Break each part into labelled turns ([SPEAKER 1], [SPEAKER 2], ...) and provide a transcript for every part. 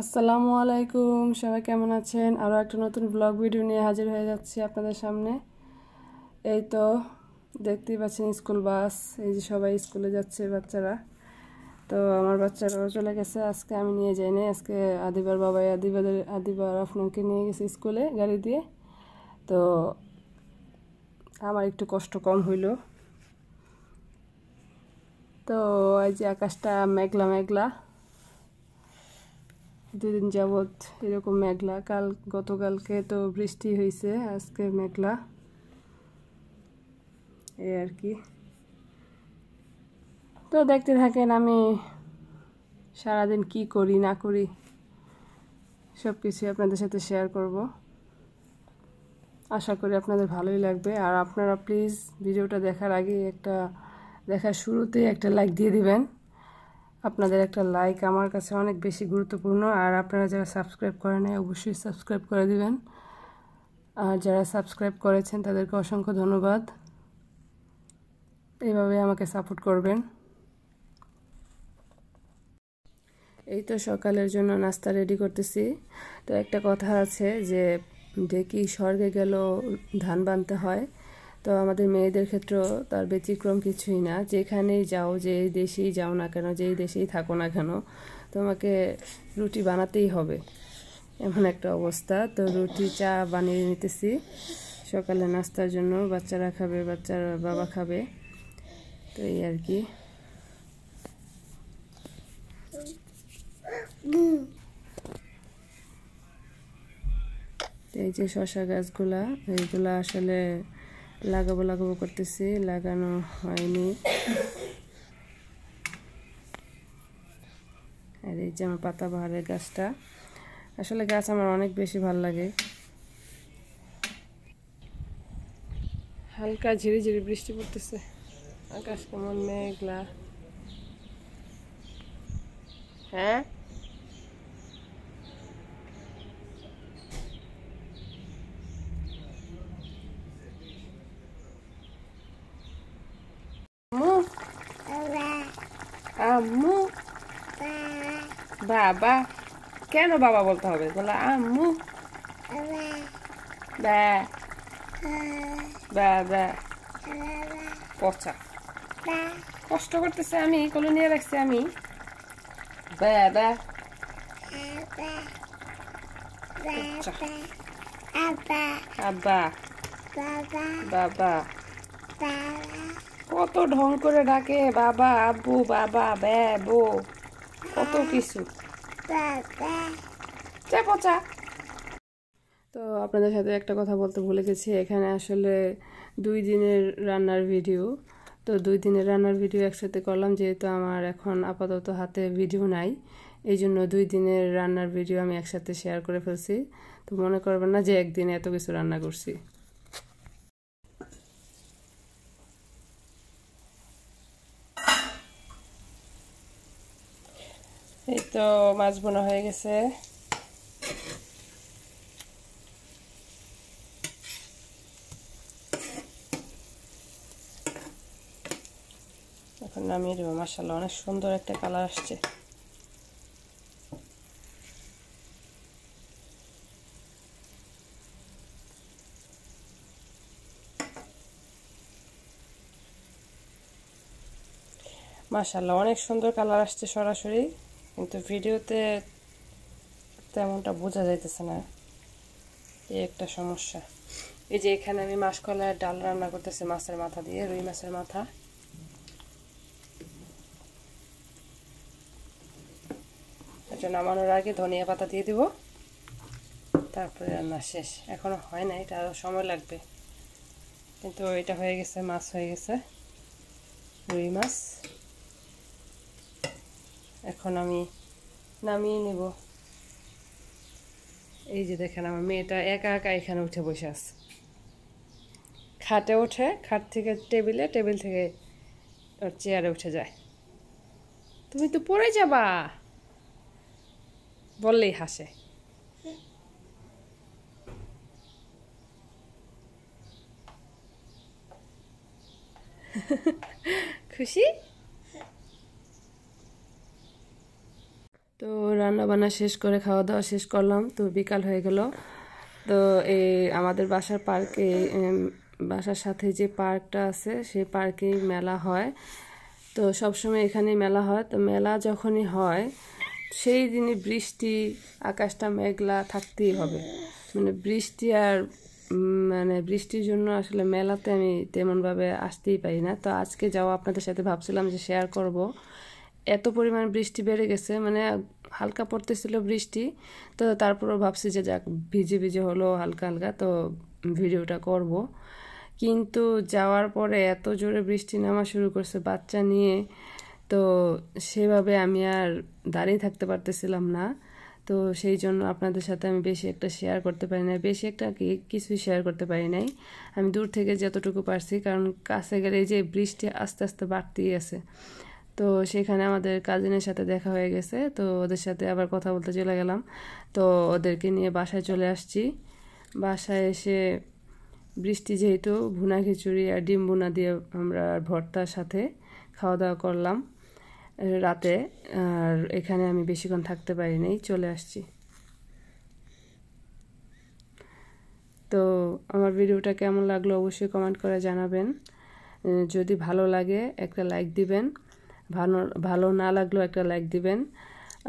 [SPEAKER 1] আসসালামু আলাইকুম, সবাই কেমন আছেন? আরও একটা নতুন ব্লগ ভিডিও নিয়ে হাজির হয়ে যাচ্ছি আপনাদের সামনে। এই তো দেখতেই পাচ্ছেন স্কুল বাস, এই যে সবাই স্কুলে যাচ্ছে বাচ্চারা। তো আমার বাচ্চারাও চলে গেছে, আজকে আমি নিয়ে যাইনি। আজকে আদিবার বাবাই আদিবার আফনানকে নিয়ে গেছে স্কুলে গাড়ি দিয়ে। তো আমার একটু কষ্ট কম হইল। তো এই যে আকাশটা মেঘলা মেঘলা, দুদিন যাবৎ এরকম মেঘলা। গতকালকে তো বৃষ্টি হয়েছে, আজকে মেঘলা, এই আর কি। তো দেখতে থাকেন আমি সারাদিন কি করি না করি, সব কিছু আপনাদের সাথে শেয়ার করব। আশা করি আপনাদের ভালোই লাগবে। আর আপনারা প্লিজ ভিডিওটা দেখার শুরুতেই একটা লাইক দিয়ে দিবেন। আপনাদের একটা লাইক আমার কাছে অনেক বেশি গুরুত্বপূর্ণ। আর আপনারা যারা সাবস্ক্রাইব করেন অবশ্যই সাবস্ক্রাইব করে দিবেন। আর যারা সাবস্ক্রাইব করেছেন তাদেরকে অসংখ্য ধন্যবাদ। এইভাবে আমাকে সাপোর্ট করবেন। এই তো সকালের জন্য নাস্তা রেডি করতেছি। তো একটা কথা আছে যে ঢেকি স্বর্গে গেল ধান বানতে হয়। তো আমাদের মেয়েদের ক্ষেত্রেও তার ব্যতিক্রম কিছুই না। যেখানেই যাও, যে দেশেই যাও না কেন, যেই দেশেই থাকো না কেন, তোমাকে রুটি বানাতেই হবে, এমন একটা অবস্থা। তো রুটি চা বানিয়ে নিতেছি সকালে নাস্তার জন্য। বাচ্চারা খাবে, বাচ্চার বাবা খাবে, তো এই আর কি। এই যে শশা গাছগুলা, এইগুলা আসলে লাগাবো করতেছি, লাগানো হয়নি। আর এই যে আমার পাতাবাহারের গাছটা, আসলে গাছ আমার অনেক বেশি ভাল লাগে। হালকা ঝিরিঝিরি বৃষ্টি পড়তেছে, আকাশ কেমন মেঘলা। হ্যাঁ, আম্মু আম্মু বাবা, কেন বাবা বলতে হবে? বলো আম্মু। বা বা পচা, কষ্ট করতেছে, আমি কোলে নিয়ে রাখছি আমি। বাবা আব্বা বাবা, কত ঢং করে ডাকে, বাবা আব্বু বাবা বো, কত কিছু। পচা। তো আপনাদের সাথে একটা কথা বলতে ভুলে গেছি, এখানে আসলে 2 দিনের রান্নার ভিডিও। তো 2 দিনের রান্নার ভিডিও একসাথে করলাম, যেহেতু আমার এখন আপাতত হাতে ভিডিও নাই, এই জন্য 2 দিনের রান্নার ভিডিও আমি একসাথে শেয়ার করে ফেলছি। তো মনে করবেন না যে একদিনে এত কিছু রান্না করছি। এই তো মাছ বোনা হয়ে গেছে। এখন নামিয়ে দেবো। মাশাআল্লাহ, অনেক সুন্দর একটা কালার আসছে। মাশাআল্লাহ, অনেক সুন্দর কালার আসছে সরাসরি, কিন্তু ভিডিওতে তেমনটা বোঝা যাইতেছে না, এই একটা সমস্যা। এই যে এখানে আমি মাসকলাইয়ের ডাল রান্না করতেছি মাছের মাথা দিয়ে, রুই মাছের মাথা। এটা নামানোর আগে ধনিয়া পাতা দিয়ে দিব, তারপরে রান্না শেষ। এখনো হয় না, এটা আরও সময় লাগবে, কিন্তু এটা হয়ে গেছে, মাছ হয়ে গেছে, রুই মাছ। এখন আমি নামিয়ে নেব। এই যে দেখেন আমার মেয়েটা একা একা এখানে উঠে বসে আছে, খাটে ওঠে, খাট থেকে টেবিলে, টেবিল থেকে ওর চেয়ারে উঠে যায়। তুমি তো পড়ে যাবা বললেই হাসে। খুশি? তো রান্না বান্না শেষ করে খাওয়া দাওয়া শেষ করলাম, তো বিকাল হয়ে গেল। তো এই আমাদের বাসার পার্কে, বাসার সাথে যে পার্কটা আছে সেই পার্কেই মেলা হয়। তো সবসময় এখানেই মেলা হয়। তো মেলা যখনই হয় সেই দিনই বৃষ্টি, আকাশটা মেঘলা থাকতেই হবে। মানে বৃষ্টি আর মানে বৃষ্টির জন্য আসলে মেলাতে আমি তেমনভাবে আসতেই পারি না। তো আজকে যাও আপনাদের সাথে ভাবছিলাম যে শেয়ার করব। এত পরিমাণ বৃষ্টি বেড়ে গেছে, মানে হালকা পড়তেছিল বৃষ্টি, তো তারপরও ভাবছি যে যাক ভিজে ভিজে হলো হালকা হালকা, তো ভিডিওটা করব। কিন্তু যাওয়ার পরে এত জোরে বৃষ্টি নামা শুরু করছে বাচ্চা নিয়ে, তো সেভাবে আমি আর দাঁড়িয়ে থাকতে পারতেছিলাম না। তো সেই জন্য আপনাদের সাথে আমি বেশি একটা শেয়ার করতে পারি নাই, বেশি একটা কিছুই শেয়ার করতে পারি নাই। আমি দূর থেকে যতটুকু পারছি, কারণ কাছে গেলে যে বৃষ্টি আস্তে আস্তে বাড়তেই আছে। তো সেখানে আমাদের কাজিনের সাথে দেখা হয়ে গেছে, তো ওদের সাথে আবার কথা বলতে চলে গেলাম। তো ওদেরকে নিয়ে বাসায় চলে আসছি। বাসায় এসে বৃষ্টি যেহেতু, ভুনা খিচুড়ি আর ডিম ভুনা দিয়ে আমরা ভর্তার সাথে খাওয়া দাওয়া করলাম রাতে। আর এখানে আমি বেশিক্ষণ থাকতে পারিনি, চলে আসছি। তো আমার ভিডিওটা কেমন লাগলো অবশ্যই কমেন্ট করে জানাবেন। যদি ভালো লাগে একটা লাইক দিবেন, ভালো ভালো না লাগলেও একটা লাইক দিবেন।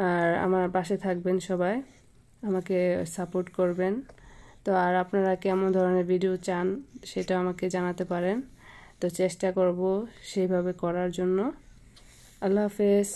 [SPEAKER 1] আর আমার পাশে থাকবেন সবাই, আমাকে সাপোর্ট করবেন। তো আর আপনারা কেমন ধরনের ভিডিও চান সেটা আমাকে জানাতে পারেন। তো চেষ্টা করব সেইভাবে করার জন্য। আল্লাহ হাফেজ।